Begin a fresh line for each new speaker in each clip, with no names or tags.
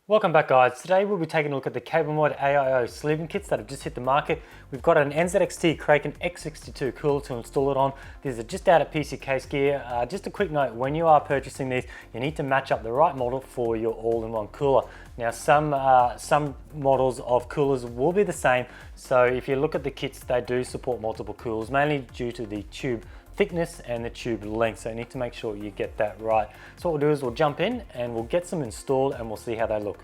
Welcome back guys. Today we'll be taking a look at the CableMod AIO Sleeving Kits that have just hit the market. We've got an NZXT Kraken X62 cooler to install it on. These are just out of PC Case Gear. Just a quick note, when you are purchasing these, you need to match up the right model for your all-in-one cooler. Now some models of coolers will be the same, so if you look at the kits, they do support multiple coolers, mainly due to the tube thickness and the tube length, so you need to make sure you get that right. So what we'll do is we'll jump in and we'll get some installed and we'll see how they look.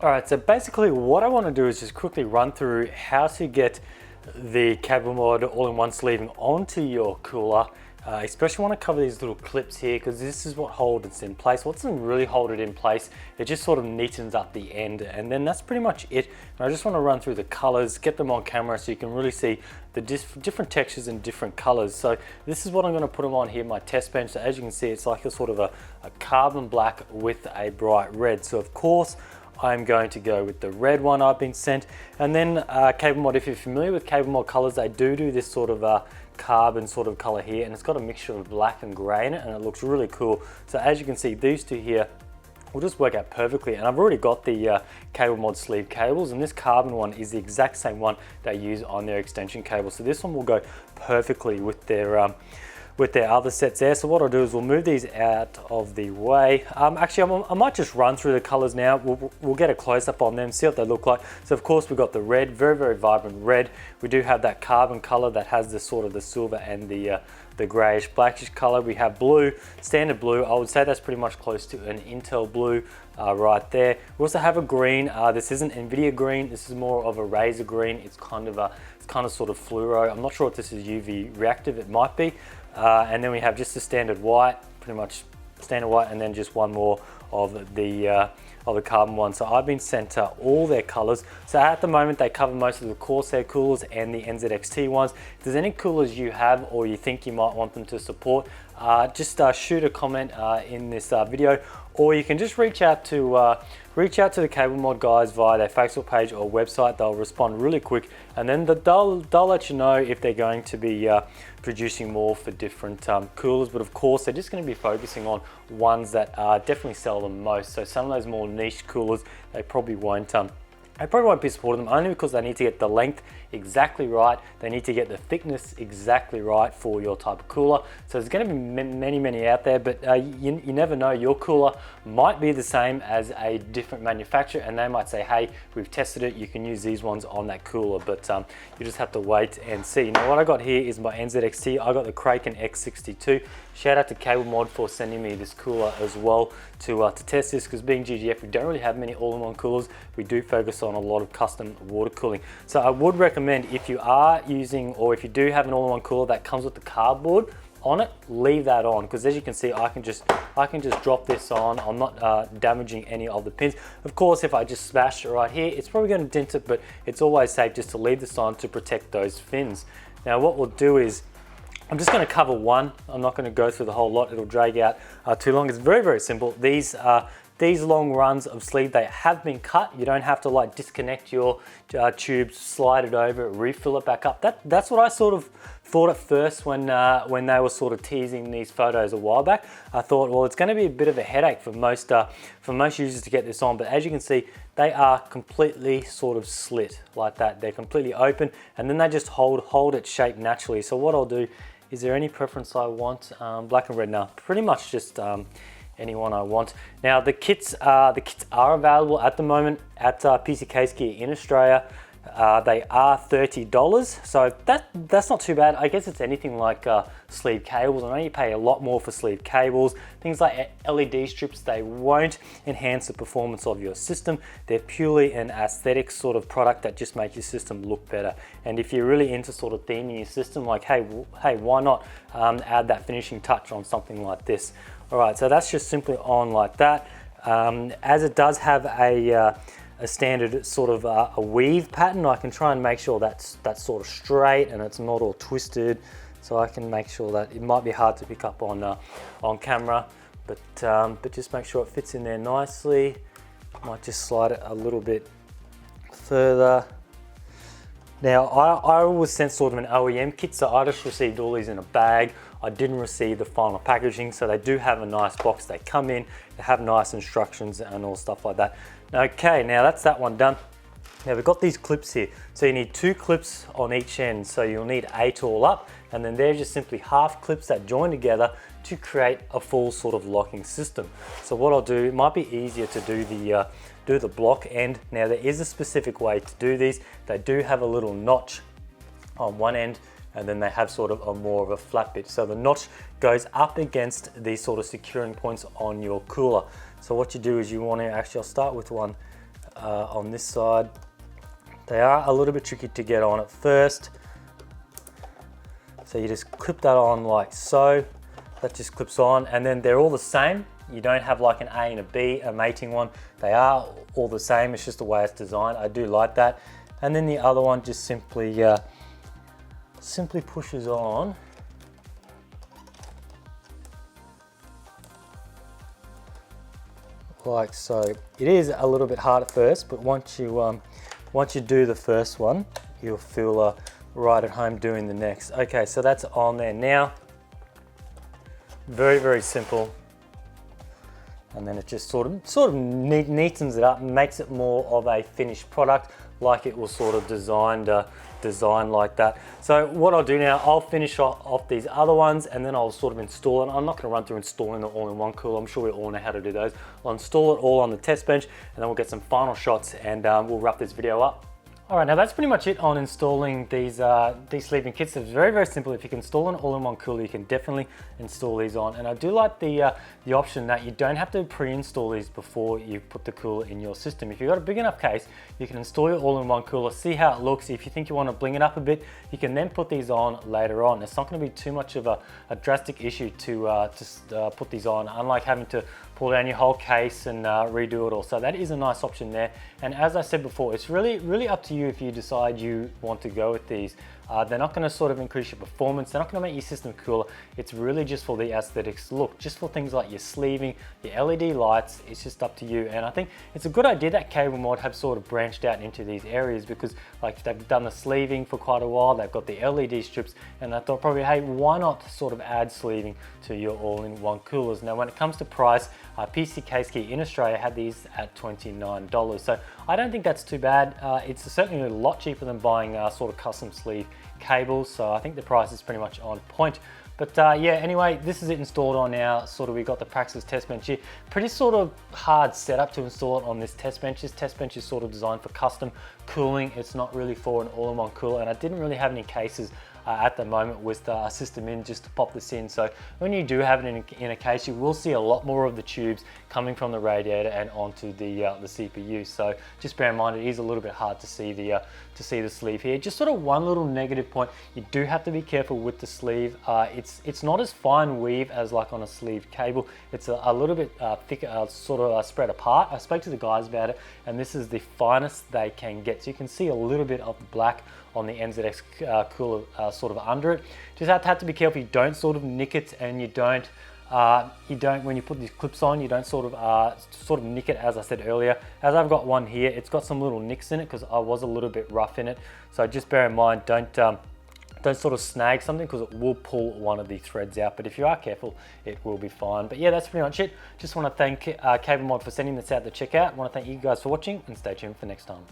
Alright, so basically what I want to do is just quickly run through how to get the CableMod all-in-one sleeving onto your cooler. Especially want to cover these little clips here because this is what holds it in place. What doesn't really hold it in place, it just sort of neatens up the end, and then that's pretty much it. And I just want to run through the colors, get them on camera so you can really see the different textures and different colors. So this is what I'm going to put them on here, my test bench. So as you can see, it's like a sort of a carbon black with a bright red. So of course I'm going to go with the red one I've been sent. And then CableMod, if you're familiar with CableMod colors, they do this sort of carbon sort of color here, and it's got a mixture of black and gray in it, and it looks really cool. So as you can see, these two here will just work out perfectly, and I've already got the CableMod sleeve cables, and this carbon one is the exact same one they use on their extension cable. So this one will go perfectly with their other sets there. So what I'll do is we'll move these out of the way. Actually, I might just run through the colors now. We'll get a close-up on them, see what they look like. So of course we've got the red, very, very vibrant red. We do have that carbon color that has the sort of the silver and the grayish blackish color. We have blue, standard blue. I would say that's pretty much close to an Intel blue right there. We also have a green. This isn't NVIDIA green. This is more of a razor green. It's kind of sort of fluoro. I'm not sure if this is UV reactive. It might be. And then we have just the standard white, pretty much standard white, and then just one more of the carbon one. So I've been sent all their colors. So at the moment they cover most of the Corsair coolers and the NZXT ones. If there's any coolers you have or you think you might want them to support, just shoot a comment in this video, or you can just reach out to the CableMod guys via their Facebook page or website. They'll respond really quick, and then they'll let you know if they're going to be producing more for different coolers. But of course, they're just going to be focusing on ones that definitely sell the most. So some of those more niche coolers, they probably won't be supporting them, only because they need to get the length exactly right. They need to get the thickness exactly right for your type of cooler. So there's going to be many out there, but you never know. Your cooler might be the same as a different manufacturer, and they might say, hey, we've tested it, you can use these ones on that cooler. But you just have to wait and see. Now what I got here is my NZXT. I got the Kraken X62. Shout out to CableMod for sending me this cooler as well to test this, because being GGF, we don't really have many all-in-one coolers. We do focus on a lot of custom water cooling. So I would recommend, if you are using, or if you do have an all-in-one cooler that comes with the cardboard on it, leave that on, because as you can see, I can just drop this on. I'm not damaging any of the pins. Of course, if I just smash it right here, it's probably going to dent it, but it's always safe just to leave this on to protect those fins. Now what we'll do is, I'm just going to cover one. I'm not going to go through the whole lot. It'll drag out too long. It's very, very simple. These long runs of sleeve, they have been cut. You don't have to like disconnect your tubes, slide it over, refill it back up. That's what I sort of thought at first when they were sort of teasing these photos a while back. I thought, well, it's going to be a bit of a headache for most users to get this on. But as you can see, they are completely sort of slit like that. They're completely open, and then they just hold its shape naturally. So what I'll do, is there any preference I want? Black and red? No, pretty much just anyone I want. Now the kits are available at the moment at PC Case Gear in Australia. They are $30, so that's not too bad. I guess it's anything like sleeve cables. I know you pay a lot more for sleeve cables. Things like LED strips, they won't enhance the performance of your system. They're purely an aesthetic sort of product that just makes your system look better. And if you're really into sort of theming your system, like hey, why not add that finishing touch on something like this? All right, so that's just simply on like that. As it does have a standard sort of a weave pattern, I can try and make sure that's sort of straight and it's not all twisted. So I can make sure that, it might be hard to pick up on camera, but just make sure it fits in there nicely. Might just slide it a little bit further. Now I was sent sort of an OEM kit, so I just received all these in a bag. I didn't receive the final packaging. So they do have a nice box. They come in, they have nice instructions and all stuff like that. Okay, now that's that one done. Now we've got these clips here. So you need 2 clips on each end. So you'll need 8 all up. And then they're just simply half clips that join together to create a full sort of locking system. So what I'll do, it might be easier to do the block end. Now there is a specific way to do these. They do have a little notch on one end, and then they have sort of a more of a flat bit. So the notch goes up against these sort of securing points on your cooler. So what you do is you want to actually, I'll start with one on this side. They are a little bit tricky to get on at first. So you just clip that on like so. That just clips on, and then they're all the same. You don't have like an A and a B, a mating one. They are all the same, it's just the way it's designed. I do like that. And then the other one just simply pushes on. Like so. It is a little bit hard at first, but once you do the first one, you'll feel right at home doing the next. Okay, so that's on there now. Very, very simple. And then it just sort of neatens it up and makes it more of a finished product, like it was sort of designed like that. So what I'll do now, I'll finish off these other ones, and then I'll sort of install it. I'm not going to run through installing the all-in-one cooler. I'm sure we all know how to do those. I'll install it all on the test bench, and then we'll get some final shots, and we'll wrap this video up. All right, now that's pretty much it on installing these sleeving kits. It's very, very simple. If you can install an all-in-one cooler, you can definitely install these on. And I do like the option that you don't have to pre-install these before you put the cooler in your system. If you've got a big enough case, you can install your all-in-one cooler, see how it looks. If you think you want to bling it up a bit, you can then put these on later on. It's not going to be too much of a drastic issue to put these on, unlike having to pull down your whole case and redo it all. So that is a nice option there. And as I said before, it's really up to you if you decide you want to go with these. They're not going to sort of increase your performance. They're not going to make your system cooler. It's really just for the aesthetics look, just for things like your sleeving, your LED lights. It's just up to you. And I think it's a good idea that CableMod have sort of branched out into these areas, because like they've done the sleeving for quite a while. They've got the LED strips, and I thought probably, hey, why not sort of add sleeving to your all-in-one coolers? Now, when it comes to price, PC Case Gear in Australia had these at $29. So I don't think that's too bad. It's certainly a lot cheaper than buying sort of custom sleeve cables. So I think the price is pretty much on point. But yeah, anyway, this is it installed on our we got the Praxis test bench here. Pretty sort of hard setup to install it on this test bench. This test bench is sort of designed for custom cooling. It's not really for an all-in-one cooler, and I didn't really have any cases at the moment with the system in just to pop this in. So when you do have it in a case, you will see a lot more of the tubes coming from the radiator and onto the CPU. So just bear in mind, it is a little bit hard to see the sleeve here. Just sort of one little negative point, you do have to be careful with the sleeve. It's not as fine weave as like on a sleeve cable. It's a little bit thicker, sort of spread apart. I spoke to the guys about it, and this is the finest they can get. So you can see a little bit of the black on the NZX cooler sort of under it. Just have to be careful you don't sort of nick it, and you don't when you put these clips on, you don't sort of nick it, as I said earlier. As I've got one here, it's got some little nicks in it because I was a little bit rough in it. So just bear in mind, don't sort of snag something, because it will pull one of the threads out. But if you are careful, it will be fine. But yeah, that's pretty much it. Just want to thank CableMod for sending this out to check out. I want to thank you guys for watching, and stay tuned for next time.